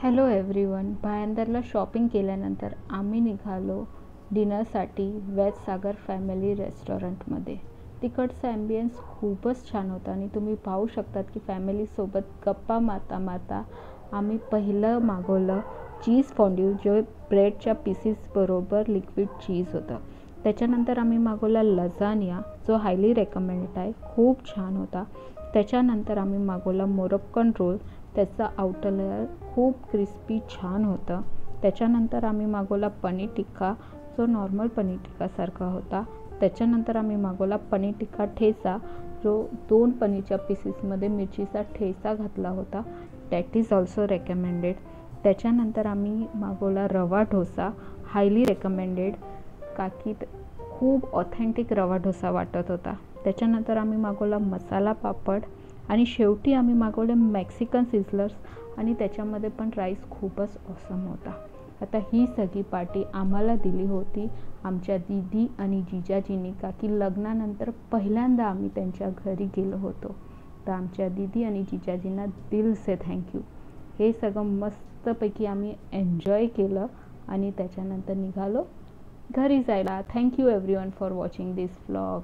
Hello everyone. भायंदरला shopping केल्यानंतर आम्ही निघालो डिनरसाठी वेज सागर फॅमिली रेस्टॉरंटमध्ये. तिकडचा ॲम्बियन्स खूपच छान होता आणि तुम्ही पाहू शकतात की फॅमिलीसोबत गप्पा मारता मारता आम्ही पहिलं मागवलं चीज फॉन्ड्यू, जो ब्रेडच्या पीसेसबरोबर लिक्विड चीज होतं. त्याच्यानंतर आम्ही मागवला लजानिया, जो हायली रेकमेंडेड आहे, खूप छान होता. त्याच्यानंतर आम्ही मागवला मोरोक्कन रोल, त्याचा आउटर लेअर खूप क्रिस्पी छान होतं. त्याच्यानंतर आम्ही मागवला पनीर टिक्का, जो नॉर्मल पनीर टिक्कासारखा होता. त्याच्यानंतर आम्ही मागवला पनीर टिक्का ठेचा, जो 2 पनीरच्या पीसेसमध्ये मिरचीचा ठेचा घातला होता. That is also recommended. त्याच्यानंतर आम्ही मागवला रवा डोसा, हायली रेकमेंडेड, का की खूप ऑथेंटिक रवा डोसा वाटत होता. त्याच्यानंतर आम्ही मागवला मसाला पापड आणि शेवटी आम्ही मागवले मेक्सिकन सिझलर्स आणि त्याच्यामध्ये पण राईस खूपच ऑसम होता. आता ही सगळी पार्टी आम्हाला दिली होती आमच्या दीदी आणि जिजाजींनी, का की लग्नानंतर पहिल्यांदा आम्ही त्यांच्या घरी गेलो होतो. तर आमच्या दीदी आणि जिजाजींना दिल से थँक्यू. हे सगळं मस्तपैकी आम्ही एन्जॉय केलं आणि त्याच्यानंतर निघालो घरी जायला. Thank you everyone for watching this vlog.